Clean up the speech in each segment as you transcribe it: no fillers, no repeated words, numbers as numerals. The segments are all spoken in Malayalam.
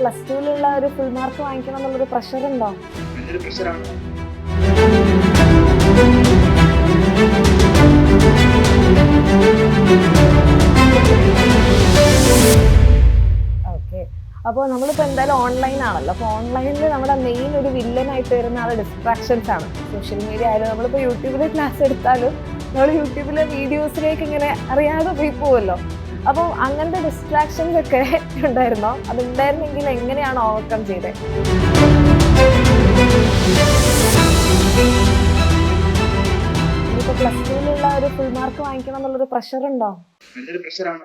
പ്ലസ് ടുവിലുള്ള ഒരു ഫുൾ മാർക്ക് വാങ്ങിക്കണം എന്നുള്ളൊരു പ്രഷർ ഉണ്ടോ? നല്ലൊരു പ്രഷറാണ്. ഓക്കെ. അപ്പോൾ നമ്മളിപ്പോൾ എന്തായാലും ഓൺലൈൻ ആണല്ലോ. അപ്പോൾ ഓൺലൈനിൽ നമ്മുടെ മെയിൻ ഒരു വില്ലനായിട്ട് വരുന്ന ആൾ ഡിസ്ട്രാക്ഷൻസ് ആണ്. സോഷ്യൽ മീഡിയ ആയാലും നമ്മളിപ്പോൾ യൂട്യൂബിൽ ക്ലാസ് എടുത്താലും നമ്മൾ യൂട്യൂബിലെ വീഡിയോസിലേക്ക് ഇങ്ങനെ അറിയാതെ പോയി പോവുമല്ലോ. അപ്പോൾ അങ്ങനത്തെ ഡിസ്ട്രാക്ഷൻസ് ഒക്കെ ഉണ്ടായിരുന്നോ? അതുണ്ടായിരുന്നെങ്കിൽ എങ്ങനെയാണ് ഓവർകം ചെയ്തത്? ഇനിയിപ്പോൾ പ്ലസ് ടുവിലുള്ള ഒരു ഫുൾ മാർക്ക് വാങ്ങിക്കണം എന്നുള്ളൊരു പ്രഷർ ഉണ്ടോ? നല്ലൊരു പ്രഷറാണ്.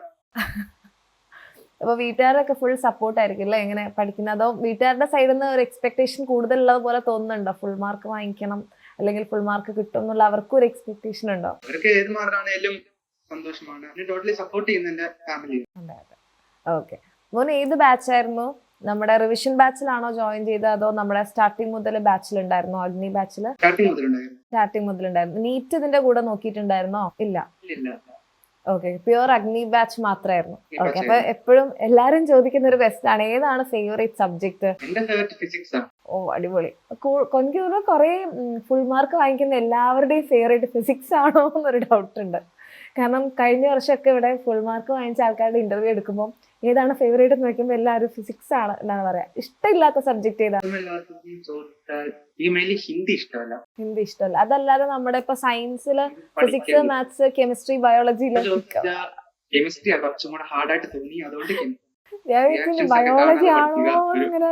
അപ്പൊ വീട്ടുകാരൊക്കെ ഫുൾ സപ്പോർട്ട് ആയിരിക്കും അല്ലേ എങ്ങനെ പഠിക്കുന്നത്? അതോ വീട്ടുകാരുടെ സൈഡിൽ നിന്ന് ഒരു എക്സ്പെക്ടേഷൻ കൂടുതലുള്ളത് പോലെ തോന്നുന്നുണ്ടോ? ഫുൾ മാർക്ക് വാങ്ങിക്കണം അല്ലെങ്കിൽ ഫുൾ മാർക്ക് കിട്ടും എന്നുള്ള അവർക്കും ഒരു എക്സ്പെക്ടേഷൻ ഉണ്ടോ? അവർക്ക് ഏത് മാർക്കാണേലും സന്തോഷമാണ്. ടോട്ടലി സപ്പോർട്ട് ചെയ്യുന്ന എന്റെ ഫാമിലി. ഓക്കെ. മോൻ ഏത് ബാച്ച് ആയിരുന്നു? നമ്മുടെ റിവിഷൻ ബാച്ചിലാണോ ജോയിൻ ചെയ്തത് അതോ നമ്മുടെ സ്റ്റാർട്ടിങ് മുതൽ ബാച്ചിലുണ്ടായിരുന്നോ? അഗ്നി ബാച്ചില് സ്റ്റാർട്ടിങ് മുതലുണ്ടായിരുന്നു. നീറ്റ് ഇതിന്റെ കൂടെ നോക്കിയിട്ടുണ്ടായിരുന്നോ? ഇല്ല. ഓക്കെ, പ്യുവർ അഗ്നി ബാച്ച് മാത്രമായിരുന്നു. ഓക്കെ, അപ്പൊ എപ്പോഴും എല്ലാരും ചോദിക്കുന്ന ഒരു ക്വസ്റ്റ്യൻ ആണ്, ഏതാണ് ഫേവറേറ്റ് സബ്ജക്ട്? ഓ, അടിപൊളി. എനിക്ക് തോന്നുന്നു കുറെ ഫുൾ മാർക്ക് വാങ്ങിക്കുന്ന എല്ലാവരുടെയും ഫേവറേറ്റ് ഫിസിക്സ് ആണോ എന്നൊരു ഡൗട്ട് ഉണ്ട്. കാരണം കഴിഞ്ഞ വർഷമൊക്കെ ഇവിടെ ഫുൾ മാർക്ക് വാങ്ങിച്ച ആൾക്കാരുടെ ഇന്റർവ്യൂ എടുക്കുമ്പോൾ ഏതാണ് ഫേവറേറ്റ് എന്ന് നോക്കുമ്പോൾ എല്ലാവരും ഫിസിക്സ് ആണ് എന്നാണ് പറയാ. ഇഷ്ടമില്ലാത്ത സബ്ജക്ട് ഏതാണ്? ഹിന്ദി ഇഷ്ടമല്ല. അതല്ലാതെ നമ്മുടെ ഇപ്പൊ സയൻസില് ഫിസിക്സ്, മാത്സ്, കെമിസ്ട്രി, ബയോളജിയില് ബയോളജി ആണോ ഇങ്ങനെ?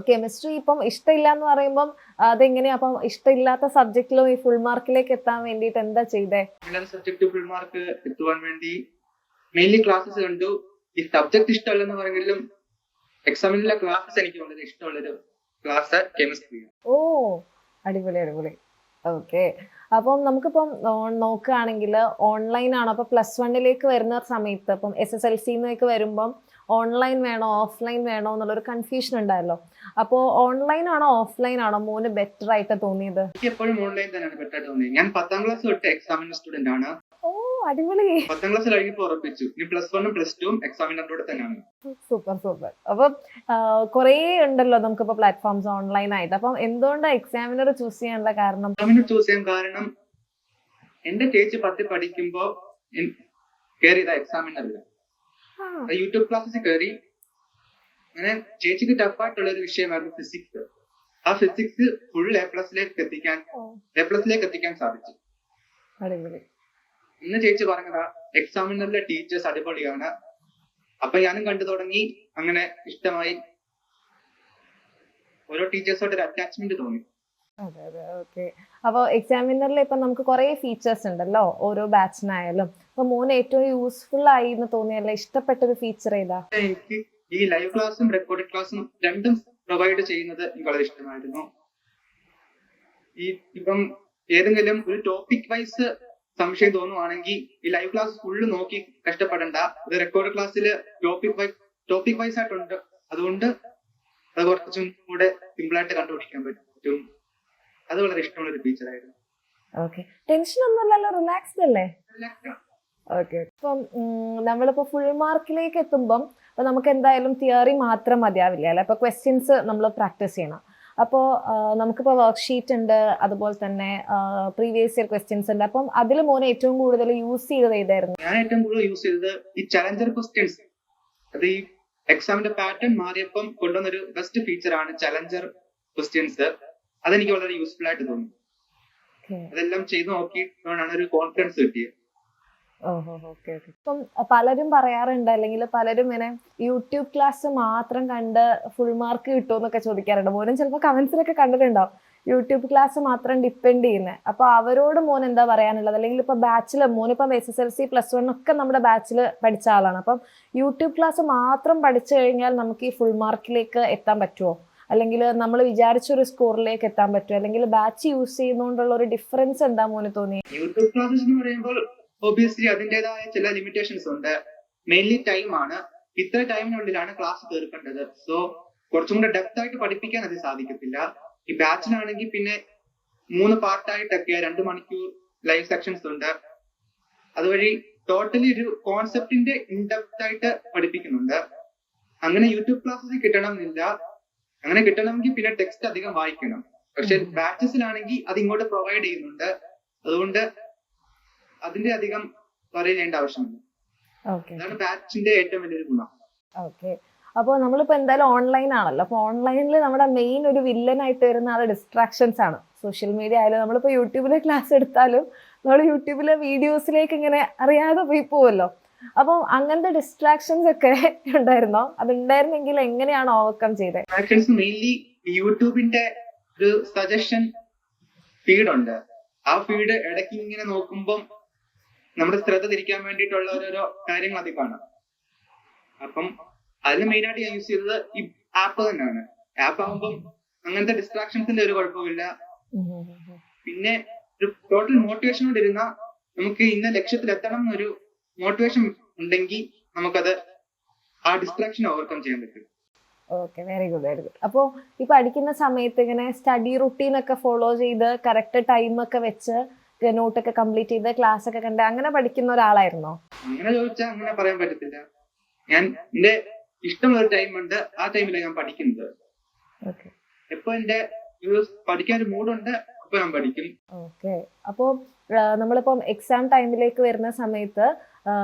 കെമിസ്ട്രി ഇപ്പം ഇഷ്ടമില്ല എന്ന് പറയുമ്പം അതെങ്ങനെയാ? അപ്പം ഇഷ്ടമില്ലാത്ത സബ്ജക്റ്റിലും ഈ ഫുൾ മാർക്കിലേക്ക് എത്താൻ വേണ്ടിട്ട് എന്താ ചെയ്തേ? സബ്ജക്ട് ഫുൾ മാർക്ക് എത്തുവാൻ വേണ്ടി മെയിൻലി ക്ലാസ്സസ് കണ്ടു. ഈ സബ്ജക്ട് ഇഷ്ടമല്ലെന്ന് പറഞ്ഞെങ്കിലും എക്സാമിനുള്ള ക്ലാസ്സസ് എനിക്ക് വളരെ ഇഷ്ടമുള്ളൊരു ക്ലാസ് കെമിസ്ട്രി. ഓ, അടിപൊളി അടിപൊളി. ഓക്കെ. അപ്പം നമുക്കിപ്പം നോക്കുകയാണെങ്കിൽ ഓൺലൈൻ ആണോ? അപ്പൊ പ്ലസ് വണ്ണിലേക്ക് വരുന്ന സമയത്ത് ഇപ്പം SSLC വരുമ്പം ഓൺലൈൻ വേണോ ഓഫ്ലൈൻ വേണോ എന്നുള്ളൊരു കൺഫ്യൂഷൻ ഉണ്ടായല്ലോ. അപ്പോ ഓൺലൈൻ ആണോ ഓഫ്ലൈൻ ആണോ മോന് ബെറ്റർ ആയിട്ട് തോന്നിയത്? എനിക്ക് എപ്പോഴും ഓൺലൈൻ തന്നെയാണ് ബെറ്റർ ആയിട്ട് തോന്നിയത്. ഞാൻ 10ാം ക്ലാസ് തൊട്ട് എക്സാമിന്റെ സ്റ്റുഡന്റ് ആണ്. ഓ, അടിപൊളി. 10ാം ക്ലാസ് കഴിഞ്ഞപ്പോൾ ഉറപ്പിച്ചു ഇനി പ്ലസ് 1ഉം പ്ലസ് 2ഉം എക്സാമിന്റെ കൂടെ തന്നെയാണ്. Super super. അപ്പം കുറേ ഉണ്ടല്ലോ നമുക്കിപ്പോ പ്ലാറ്റ്ഫോംസ് ഓൺലൈൻ ആയിട്ട്. അപ്പം എന്തുകൊണ്ടാണ് എക്സാമിനർ ചൂസ് ചെയ്യാനുള്ള കാരണം? എക്സാമിനർ ചൂസ് ചെയ്യാൻ കാരണം എന്റെ ചേച്ചി 10 പഠിക്കുമ്പോ കയറിയതാ എക്സാമിനറില്ല. യൂട്യൂബ് ക്ലാസ്സിൽ കയറി. അങ്ങനെ ചേച്ചിക്ക് ടഫായിട്ടുള്ള ഒരു വിഷയമായിരുന്നു ഫിസിക്സ്. ആ ഫിസിക്സ് ഫുൾ എ+ലേക്ക് എത്തിക്കാൻ സാധിച്ചു. ഇന്ന് ചേച്ചി പറഞ്ഞതാ എക്സാമിനറിലെ ടീച്ചേഴ്സ് അടിപൊളിയാണ്. അപ്പൊ ഞാനും കണ്ടു തുടങ്ങി. അങ്ങനെ ഇഷ്ടമായി. ഓരോ ടീച്ചേഴ്സോട് ഒരു അറ്റാച്ച്മെന്റ് തോന്നി. അതെ അതെ. ഓക്കെ. അപ്പൊ എക്സാമിനറിൽ ഇപ്പൊ നമുക്ക് കുറെ ഫീച്ചേഴ്സ് ഉണ്ടല്ലോ ഓരോ ബാച്ചിനായാലും. അപ്പൊ മോന് ഏറ്റവും യൂസ്ഫുൾ ആയി എന്ന് തോന്നിയല്ല ഇഷ്ടപ്പെട്ട ഒരു ഫീച്ചർ ഏതാ? എനിക്ക് ഈ ലൈവ് ക്ലാസ്സും റെക്കോർഡ് ക്ലാസ്സും രണ്ടും പ്രൊവൈഡ് ചെയ്യുന്നത് എനിക്ക് വളരെ ഇഷ്ടമായിരുന്നു. ഇപ്പം ഏതെങ്കിലും ഒരു ടോപ്പിക് വൈസ് സംശയം തോന്നുവാണെങ്കിൽ ഈ ലൈവ് ക്ലാസ് ഫുള്ള് നോക്കി കഷ്ടപ്പെടണ്ട. ഇത് റെക്കോർഡ് ക്ലാസ്സിൽ ടോപ്പിക് വൈസ് ആയിട്ടുണ്ട്. അതുകൊണ്ട് അത് കുറച്ചും കൂടെ സിമ്പിൾ ആയിട്ട് കണ്ടുപിടിക്കാൻ പറ്റും. അത് വളരെ ഇഷ്ടമുള്ള ഒരു ഫീച്ചർ ആയിരുന്നു. ഓക്കെ. ടെൻഷൻ ഒന്നുമില്ലല്ലോ, റിലാക്സ്ഡ് അല്ലേ? ഓക്കെ. ഇപ്പം നമ്മളിപ്പോ ഫുൾ മാർക്കിലേക്ക് എത്തുമ്പം നമുക്ക് എന്തായാലും തിയറി മാത്രം മതിയാവില്ല അല്ലെ? അപ്പൊ ക്വസ്റ്റ്യൻസ് നമ്മൾ പ്രാക്ടീസ് ചെയ്യണം. അപ്പോൾ നമുക്കിപ്പോൾ വർക്ക്ഷീറ്റ് ഉണ്ട്, അതുപോലെ തന്നെ പ്രീവിയസ് ഇയർ ക്വസ്റ്റ്യൻസ് ഉണ്ട്. അപ്പം അതിൽ മോനെ ഏറ്റവും കൂടുതൽ യൂസ് ചെയ്തത് ഏതായിരുന്നു? ഞാൻ ഏറ്റവും കൂടുതൽ യൂസ് ചെയ്തത് ഈ ചലഞ്ചർ ക്വസ്റ്റ്യൻസ്. അത് ഈ എക്സാമിന്റെ പാറ്റേൺ മാറിയപ്പം കൊണ്ടുവന്നൊരു ബെസ്റ്റ് ഫീച്ചർ ആണ് ചലഞ്ചർ ക്വസ്റ്റ്യൻസ്. അതെനിക്ക് വളരെ യൂസ്ഫുൾ ആയിട്ട് തോന്നി. അതെല്ലാം ചെയ്ത് നോക്കിയിട്ടാണ് ഒരു കോൺഫിഡൻസ് കിട്ടിയത്. ഓഹോ, ഓക്കെ ഓക്കെ. ഇപ്പം പലരും പറയാറുണ്ട്, അല്ലെങ്കിൽ പലരും ഇങ്ങനെ യൂട്യൂബ് ക്ലാസ് മാത്രം കണ്ട് ഫുൾ മാർക്ക് കിട്ടുമെന്നൊക്കെ ചോദിക്കാറുണ്ട്. മോനും ചിലപ്പോൾ കമന്റ്സിലൊക്കെ കണ്ടിട്ടുണ്ടാവും യൂട്യൂബ് ക്ലാസ് മാത്രം ഡിപ്പെൻഡ് ചെയ്യുന്നത്. അപ്പൊ അവരോട് മോൻ എന്താ പറയാനുള്ളത്? അല്ലെങ്കിൽ ഇപ്പൊ ബാച്ചില് മോനിപ്പം SSLC +1 ഒക്കെ നമ്മുടെ ബാച്ചിൽ പഠിച്ച ആളാണ്. അപ്പം യൂട്യൂബ് ക്ലാസ് മാത്രം പഠിച്ചു കഴിഞ്ഞാൽ നമുക്ക് ഈ ഫുൾ മാർക്കിലേക്ക് എത്താൻ പറ്റുമോ? അല്ലെങ്കിൽ നമ്മൾ വിചാരിച്ചൊരു സ്കോറിലേക്ക് എത്താൻ പറ്റുമോ? അല്ലെങ്കിൽ ബാച്ച് യൂസ് ചെയ്യുന്നതുകൊണ്ടുള്ള ഒരു ഡിഫറൻസ് എന്താ മോന് തോന്നി? യൂട്യൂബ് ക്ലാസ്സസ് എന്ന് പറയുമ്പോൾ ഒബിയസ്ലി അതിൻ്റെതായ ചില ലിമിറ്റേഷൻസ് ഉണ്ട്. മെയിൻലി ടൈം ആണ്. ഇത്ര ടൈമിനുള്ളിലാണ് ക്ലാസ് തീർക്കേണ്ടത്. സോ കുറച്ചും കൂടെ ഡെപ്ത് ആയിട്ട് പഠിപ്പിക്കാൻ അത് സാധിക്കത്തില്ല. ഈ ബാച്ചിനാണെങ്കിൽ പിന്നെ 3 പാർട്ടായിട്ടൊക്കെ 2 മണിക്കൂർ ലൈവ് സെക്ഷൻസ് ഉണ്ട്. അതുവഴി ടോട്ടലി ഒരു കോൺസെപ്റ്റിന്റെ ഇൻഡെപ്ത് ആയിട്ട് പഠിപ്പിക്കുന്നുണ്ട്. അങ്ങനെ യൂട്യൂബ് ക്ലാസ്സിൽ കിട്ടണം എന്നില്ല. അങ്ങനെ കിട്ടണമെങ്കിൽ പിന്നെ ടെക്സ്റ്റ് അധികം വായിക്കണം. പക്ഷെ ബാച്ചസിലാണെങ്കിൽ അത് ഇങ്ങോട്ട് പ്രൊവൈഡ് ചെയ്യുന്നുണ്ട്. അതുകൊണ്ട് അതിന്റെ അധികം പറയേണ്ട ആവശ്യമില്ല. അതാണ് ബാച്ചിന്റെ ഏറ്റവും വലിയൊരു ഗുണം. ഓക്കെ, അപ്പോൾ നമ്മളിപ്പോൾ എന്തായാലും ഓൺലൈൻ ആണല്ലോ. അപ്പോൾ ഓൺലൈനിൽ നമ്മുടെ മെയിൻ ഒരു വില്ലനായിട്ട് വരുന്ന ആൾ ഡിസ്ട്രാക്ഷൻസ് ആണ്. സോഷ്യൽ മീഡിയ ആയാലും നമ്മളിപ്പോൾ യൂട്യൂബിലെ ക്ലാസ് എടുത്താലും നമ്മൾ യൂട്യൂബിലെ വീഡിയോസിലേക്ക് ഇങ്ങനെ അറിയാതെ പോയി പോവല്ലോ. അപ്പം അങ്ങനത്തെ ഡിസ്ട്രാക്ഷൻസ് ഒക്കെ ഉണ്ടായിരുന്നോ? അതുണ്ടായിരുന്നെങ്കിൽ എങ്ങനെയാണ് ഓവർകം ചെയ്തത്? ഡിസ്ട്രാക്ഷൻസ് മെയിൻലി യൂട്യൂബിന്റെ ഒരു സജഷൻ ഫീഡ് ഉണ്ട്. ആ ഫീഡ് ഇടയ്ക്ക് ഇങ്ങനെ നോക്കുമ്പം നമ്മുടെ ശ്രദ്ധ തിരിക്കാൻ വേണ്ടിയിട്ടുള്ള ഓരോരോ കാര്യങ്ങൾ അതിൽ കാണാം. അപ്പം അതിൽ മെയിൻ ആയിട്ട് ഞാൻ യൂസ് ചെയ്തത് ഈ ആപ്പ് തന്നെയാണ്. ആപ്പ് ആകുമ്പം അങ്ങനത്തെ ഡിസ്ട്രാക്ഷൻസിന്റെ ഒരു കുഴപ്പമില്ല. പിന്നെ ഒരു ടോട്ടൽ മോട്ടിവേഷനോട് ഇരുന്ന നമുക്ക് ഇന്ന ലക്ഷ്യത്തിൽ എത്തണം എന്നൊരു മോട്ടിവേഷൻ ഉണ്ടെങ്കിൽ നമുക്കത് ആ ഡിസ്ട്രാക്ഷൻ ഓവർകം ചെയ്യാൻ പറ്റും. Okay, very good, very good. അപ്പോൾ ഈ പഠിക്കുന്ന സമയത്ത് ഇങ്ങനെ സ്റ്റഡി റുട്ടീൻ ഒക്കെ ഫോളോ ചെയ്ത് കറക്റ്റ് ടൈം ഒക്കെ വെച്ച് നോട്ടൊക്കെ കംപ്ലീറ്റ് ചെയ്ത് ക്ലാസ് ഒക്കെ കണ്ട് അങ്ങനെ പഠിക്കുന്ന ഒരാളായിരുന്നോ? അങ്ങനെ ചോദിച്ചാൽ അങ്ങനെ പറയാൻ പറ്റത്തില്ല. ഞാൻ എന്റെ ഇഷ്ടമുള്ള ഒരു ടൈം ഉണ്ട്, ആ ടൈമിലാണ് ഞാൻ പഠിക്കുന്നത്. എപ്പോ എന്റെ പഠിക്കാൻ ഒരു മൂഡുണ്ട് അപ്പൊ ഞാൻ പഠിക്കും. ഓക്കെ, അപ്പോൾ നമ്മളിപ്പം എക്സാം ടൈമിലേക്ക് വരുന്ന സമയത്ത്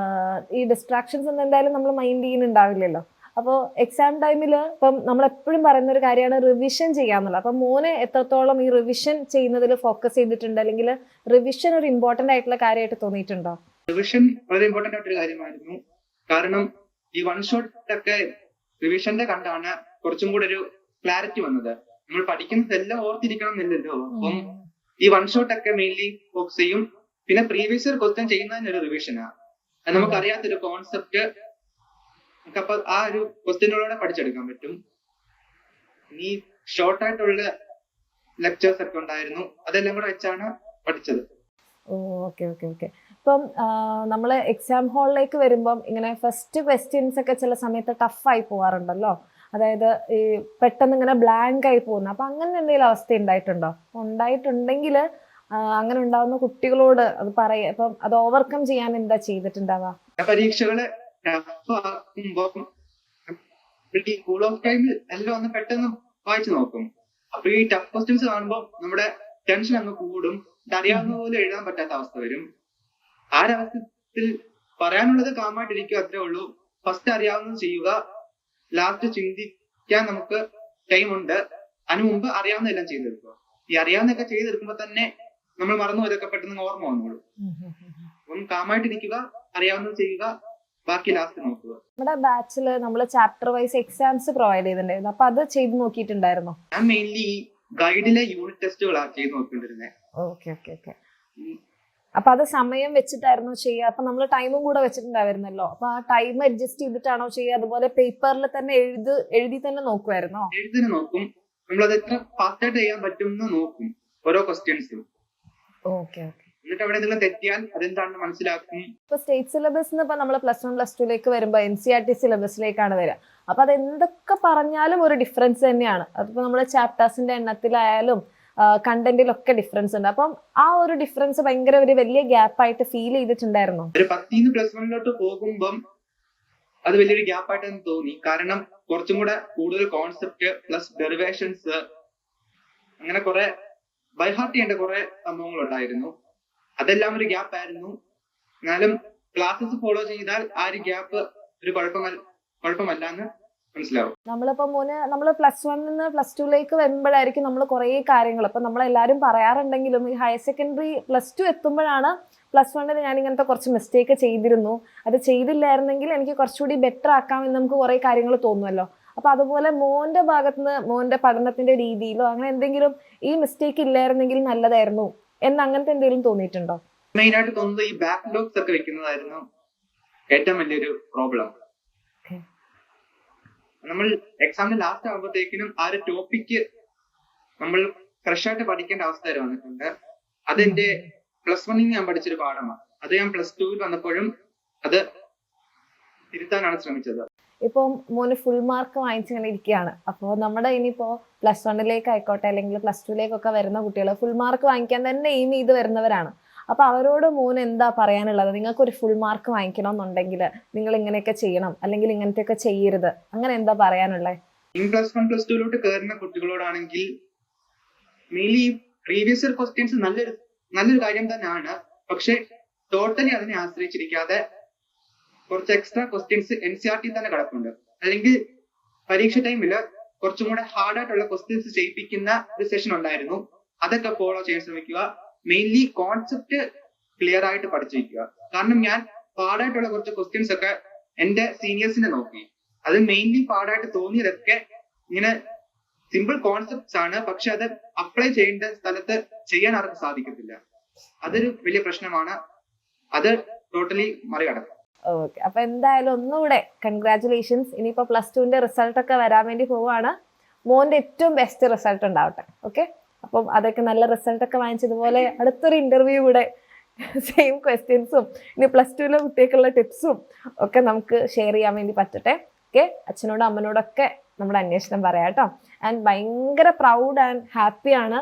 ഈ ഡിസ്ട്രാക്ഷൻസ് ഒന്നും എന്തായാലും നമ്മൾ മൈൻഡ് ചെയ്യുന്നുണ്ടാവില്ലല്ലോ. അപ്പോൾ എക്സാം ടൈമിൽ ഇപ്പം നമ്മളെപ്പോഴും പറയുന്ന ഒരു കാര്യമാണ് റിവിഷൻ ചെയ്യാന്നുള്ളത്. അപ്പം മോന് എത്രത്തോളം ഈ റിവിഷൻ ചെയ്യുന്നതിൽ ഫോക്കസ് ചെയ്തിട്ടുണ്ട്, അല്ലെങ്കിൽ റിവിഷൻ ഒരു ഇമ്പോർട്ടന്റ് ആയിട്ടുള്ള കാര്യമായിട്ട് തോന്നിയിട്ടുണ്ടോ? റിവിഷൻ വളരെ ഇമ്പോർട്ടന്റ് ആയിട്ടൊരു കാര്യമായിരുന്നു. കാരണം ഈ വൺ ഷോട്ട് ഒക്കെ റിവിഷന്റെ കണ്ടാണ് കുറച്ചും കൂടെ ഒരു ക്ലാരിറ്റി വന്നത്. നമ്മൾ പഠിക്കുന്നതെല്ലാം ഓർത്തിരിക്കണം എന്നില്ലല്ലോ. അപ്പം ഈ വൺ ഷോട്ട് ഒക്കെ മെയിൻലി ഫോക്കസ് ചെയ്യും. പിന്നെ പ്രീവിയസ് ഇയർ ക്വസ്റ്റ്യൻ ചെയ്യുന്നതിന് ഒരു റിവിഷനാണ്. അത് നമുക്ക് അറിയാത്തൊരു കോൺസെപ്റ്റ് അപ്പൊ ആ ഒരു ക്വസ്റ്റ്യനുകളോടെ പഠിച്ചെടുക്കാൻ പറ്റും. ഇനി ഷോർട്ട് ആയിട്ടുള്ള ലെക്ചേഴ്സ് ഒക്കെ ഉണ്ടായിരുന്നു, അതെല്ലാം കൂടെ വെച്ചാണ് പഠിച്ചത്. Okay okay okay. ഇപ്പം നമ്മൾ എക്സാം ഹാളിലേക്ക് വരുമ്പം ഇങ്ങനെ ഫസ്റ്റ് ക്വസ്റ്റ്യൻസ് ഒക്കെ ചില സമയത്ത് ടഫായി പോവാറുണ്ടല്ലോ. അതായത് ഈ പെട്ടെന്ന് ഇങ്ങനെ ബ്ലാങ്ക് ആയി പോകുന്ന, അപ്പൊ അങ്ങനെ എന്തെങ്കിലും അവസ്ഥ ഉണ്ടായിട്ടുണ്ടോ? ഉണ്ടായിട്ടുണ്ടെങ്കിൽ അങ്ങനെ ഉണ്ടാവുന്ന കുട്ടികളോട് അത് പറയാ, അപ്പം അത് ഓവർകം ചെയ്യാൻ എന്താ ചെയ്തിട്ടുണ്ടാവുക? പരീക്ഷകള് ടഫ് ആക്കുമ്പോ കൂൾ ഓഫ് ടൈമിൽ എല്ലാം ഒന്ന് പെട്ടെന്ന് വായിച്ചു നോക്കും. അപ്പൊ ഈ ടഫ് ക്വസ്റ്റ്യൻസ് കാണുമ്പോൾ നമ്മുടെ ടെൻഷൻ അങ്ങ് കൂടും. അറിയാവുന്ന പോലെ എഴുതാൻ പറ്റാത്ത അവസ്ഥ വരും. ആ ഒരവസ്ഥയിൽ പറയാനുള്ളത് കാമായിട്ടിരിക്കുക, അത്രേ ഉള്ളൂ. ഫസ്റ്റ് അറിയാവുന്നത് ചെയ്യുക, ലാസ്റ്റ് ചിന്തിക്കാൻ നമുക്ക് ടൈം ഉണ്ട്. അതിനു മുമ്പ് അറിയാവുന്നതെല്ലാം ചെയ്തെടുക്കുക. ഈ അറിയാവുന്നതൊക്കെ ചെയ്തെടുക്കുമ്പോ തന്നെ നമ്മൾ മറന്നു ഇതൊക്കെ പെട്ടെന്ന് ഓർമ്മ വന്നോളൂ. അപ്പം കാമായിട്ടിരിക്കുക, അറിയാവുന്നത് ചെയ്യുക, ബാക്കി ലാസ്റ്റ് നോക്കുക. നമ്മുടെ ബാച്ചില് നമ്മൾ ചാപ്റ്റർ വൈസ് എക്സാംസ് പ്രൊവൈഡ് ചെയ്തിട്ടുണ്ടായിരുന്നു. അപ്പൊ അത് ചെയ്ത് നോക്കിയിട്ടുണ്ടായിരുന്നോ? ഞാൻ മെയിൻലി ഗൈഡിലെ യൂണിറ്റ് ടെസ്റ്റുകളാണ് ചെയ്ത് നോക്കിക്കൊണ്ടിരുന്നത്. Okay okay okay. അപ്പൊ അത് സമയം വെച്ചിട്ടായിരുന്നു ചെയ്യുക? അപ്പൊ നമ്മൾ ടൈമും കൂടെ വെച്ചിട്ടുണ്ടായിരുന്നല്ലോ. അപ്പൊ ആ ടൈം അഡ്ജസ്റ്റ് ചെയ്തിട്ടാണോ ചെയ്യുക? അതുപോലെ പേപ്പറിൽ തന്നെ എഴുതി തന്നെ നോക്കുമായിരുന്നോ? എഴുതി നോക്കും. നമ്മളത് എത്ര ഫാസ്റ്റ് ആയിട്ട് ചെയ്യാൻ പറ്റും എന്ന് നോക്കും ഓരോ ക്വസ്റ്റ്യൻസും. Okay okay. എന്നിട്ട് അവിടെ എന്തെങ്കിലും തെറ്റിയാൽ അതെന്താണെന്ന് മനസ്സിലാക്കും. ഇപ്പൊ സ്റ്റേറ്റ് സിലബസ് ഇപ്പൊ നമ്മള് പ്ലസ് 1 പ്ലസ് 2ലേക്ക് വരുമ്പോ NCERT സിലബസിലേക്കാണ് വരിക. അപ്പൊ അത് എന്തൊക്കെ പറഞ്ഞാലും ഒരു ഡിഫറൻസ് തന്നെയാണ്. അതിപ്പോ നമ്മുടെ ചാപ്റ്റേഴ്സിന്റെ എണ്ണത്തിലായാലും കണ്ടന്റിലൊക്കെ ഡിഫറൻസ് ഉണ്ട്. അപ്പം ആ ഒരു ഡിഫറൻസ് ഭയങ്കര ഒരു വലിയ ഗ്യാപ്പായിട്ട് ഫീൽ ചെയ്തിട്ടുണ്ടായിരുന്നു. ഒരു 10 പ്ലസ് 1 പോകുമ്പം അത് വലിയൊരു ഗ്യാപ്പായിട്ട് തോന്നി. കാരണം കുറച്ചും കൂടെ കൂടുതൽ കോൺസെപ്റ്റ് പ്ലസ് ഡെറിവേഷൻസ്, അങ്ങനെ കുറെ ബൈഹാർട്ട് ചെയ്യേണ്ട കുറെ സംഭവങ്ങൾ ഉണ്ടായിരുന്നു. അതെല്ലാം ഒരു ഗ്യാപ്പ് ആയിരുന്നു. എന്നാലും ക്ലാസ്സസ് ഫോളോ ചെയ്താൽ ആ ഒരു ഗ്യാപ്പ് ഒരു കുഴപ്പമല്ല എന്ന് മനസ്സിലാവും. നമ്മളിപ്പോ നമ്മള് പ്ലസ് 1 പ്ലസ് 2ലേക്ക് വരുമ്പോഴായിരിക്കും നമ്മൾ കുറെ കാര്യങ്ങൾ ഇപ്പൊ നമ്മളെല്ലാരും പറയാറുണ്ടെങ്കിലും ഈ ഹയർ സെക്കൻഡറി പ്ലസ് 2 എത്തുമ്പോഴാണ് പ്ലസ് 1 ഞാൻ ഇങ്ങനത്തെ കുറച്ച് മിസ്റ്റേക്ക് ചെയ്തിരുന്നു, അത് ചെയ്തില്ലായിരുന്നെങ്കിൽ എനിക്ക് കുറച്ചുകൂടി ബെറ്റർ ആക്കാമെന്ന് നമുക്ക് കുറെ കാര്യങ്ങൾ തോന്നുമല്ലോ. അപ്പൊ അതുപോലെ മോന്റെ ഭാഗത്തുനിന്ന് മോന്റെ പഠനത്തിന്റെ രീതിയിലോ അങ്ങനെ എന്തെങ്കിലും ഈ മിസ്റ്റേക്ക് ഇല്ലായിരുന്നെങ്കിൽ നല്ലതായിരുന്നു എന്ന് അങ്ങനത്തെ എന്തെങ്കിലും തോന്നിയിട്ടുണ്ടോ? മെയിൻ ആയിട്ട് തോന്നുന്നത് ഈ ബാക്ക്ലോഗ്സ് ഒക്കെ വെക്കുന്നതായിരുന്നു ഏറ്റവും വലിയൊരു പ്രോബ്ലം. നമ്മൾ എക്സാമിന് ലാസ്റ്റ് ആകുമ്പോഴത്തേക്കിനും ആ ഒരു ടോപ്പിക്ക് നമ്മൾ ഫ്രഷ് ആയിട്ട് പഠിക്കേണ്ട അവസ്ഥ വരെ വന്നിട്ടുണ്ട്. അതെന്റെ പ്ലസ് 1 ഞാൻ പഠിച്ചൊരു പാഠമാണ്. അത് ഞാൻ പ്ലസ് 2 വന്നപ്പോഴും അത് തിരുത്താനാണ് ശ്രമിച്ചത്. ഇപ്പം മോന് ഫുൾ മാർക്ക് വാങ്ങിച്ചിങ്ങനെ ഇരിക്കുകയാണ്. അപ്പോൾ നമ്മുടെ ഇനിയിപ്പോ പ്ലസ് 1ലേക്ക് ആയിക്കോട്ടെ അല്ലെങ്കിൽ പ്ലസ് 2ലേക്കൊക്കെ വരുന്ന കുട്ടികൾ ഫുൾ മാർക്ക് വാങ്ങിക്കാൻ തന്നെ എയിം ചെയ്ത് വരുന്നവരാണ്. അപ്പൊ അവരോട് മോന് എന്താ പറയാനുള്ളത്? നിങ്ങൾക്ക് ഒരു ഫുൾ മാർക്ക് വാങ്ങിക്കണം എന്നുണ്ടെങ്കിൽ നിങ്ങൾ ഇങ്ങനെയൊക്കെ ചെയ്യണം, അല്ലെങ്കിൽ ഇങ്ങനത്തെയൊക്കെ ചെയ്യരുത്, അങ്ങനെ എന്താ പറയാനുള്ളത്? +1 +2 കയറുന്ന കുട്ടികളോടാണെങ്കിൽ മെയിൻലി പ്രീവിയസ് ഇയർ ക്വസ്റ്റ്യൻസ് നല്ലൊരു കാര്യം തന്നെയാണ്. പക്ഷെ ടോട്ടലി അതിനെ ആശ്രയിച്ചിരിക്കാതെ കുറച്ച് എക്സ്ട്രാ ക്വസ്റ്റ്യൻസ് NCERT തന്നെ കിടപ്പുണ്ട്. അല്ലെങ്കിൽ പരീക്ഷ ടൈമിൽ കുറച്ചും കൂടെ ഹാർഡ് ആയിട്ടുള്ള ക്വസ്റ്റ്യൻസ് ചെയ്യിപ്പിക്കുന്ന ഒരു സെഷൻ ഉണ്ടായിരുന്നു. അതൊക്കെ ഫോളോ ചെയ്യാൻ ശ്രമിക്കുക. മെയിൻലി കോൺസെപ്റ്റ് ക്ലിയർ ആയിട്ട് പഠിച്ചു വയ്ക്കുക. കാരണം ഞാൻ പാടായിട്ടുള്ള കുറച്ച് ക്വസ്റ്റ്യൻസ് ഒക്കെ എന്റെ സീനിയേഴ്സിനെ നോക്കി. അത് മെയിൻലി പാടായിട്ട് തോന്നിയതൊക്കെ ഇങ്ങനെ സിമ്പിൾ കോൺസെപ്റ്റ്സ് ആണ്, പക്ഷെ അത് അപ്ലൈ ചെയ്യേണ്ട സ്ഥലത്ത് ചെയ്യാൻ ആർക്കും സാധിക്കത്തില്ല. അതൊരു വലിയ പ്രശ്നമാണ്. അത് ടോട്ടലി മറികടക്കും. ഓക്കെ, അപ്പൊ എന്തായാലും ഒന്നുകൂടെ കൺഗ്രാറ്റുലേഷൻസ്. ഇനിയിപ്പോ +2ന്റെ റിസൾട്ട് ഒക്കെ വരാൻ വേണ്ടി പോവാണ്. മോന്റെ ഏറ്റവും ബെസ്റ്റ് റിസൾട്ട് ഉണ്ടാവട്ടെ. ഓക്കെ, അപ്പം അതൊക്കെ നല്ല റിസൾട്ട് ഒക്കെ വാങ്ങിച്ചതുപോലെ അടുത്തൊരു ഇന്റർവ്യൂ കൂടെ സെയിം ക്വസ്റ്റ്യൻസും ഇനി +2ലെ കുട്ടികൾക്കുള്ള ടിപ്സും ഒക്കെ നമുക്ക് ഷെയർ ചെയ്യാൻ വേണ്ടി പറ്റട്ടെ. ഓക്കെ, അച്ഛനോടും അമ്മനോടൊക്കെ നമ്മുടെ അന്വേഷണം പറയാം കേട്ടോ. ആൻഡ് ഭയങ്കര പ്രൗഡ് ആൻഡ് ഹാപ്പിയാണ്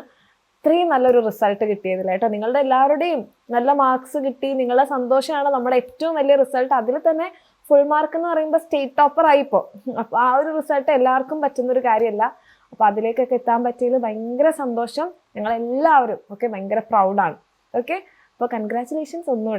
ഇത്രയും നല്ലൊരു റിസൾട്ട് കിട്ടിയതിൽ കേട്ടോ. നിങ്ങളുടെ എല്ലാവരുടെയും നല്ല മാർക്സ് കിട്ടി, നിങ്ങളുടെ സന്തോഷമാണ് നമ്മുടെ ഏറ്റവും വലിയ റിസൾട്ട്. അതിൽ തന്നെ ഫുൾ മാർക്ക് എന്ന് പറയുമ്പോൾ സ്റ്റേറ്റ് ടോപ്പർ ആയിപ്പോ. അപ്പൊ ആ ഒരു റിസൾട്ട് എല്ലാവർക്കും പറ്റുന്നൊരു കാര്യമല്ല. അപ്പൊ അതിലേക്കൊക്കെ എത്താൻ പറ്റിയതിൽ ഭയങ്കര സന്തോഷം. ഞങ്ങളെല്ലാവരും ഓക്കെ ഭയങ്കര പ്രൗഡാണ്. ഓക്കെ, അപ്പോൾ കൺഗ്രാറ്റുലേഷൻസ് ഒന്നുകൂടെ.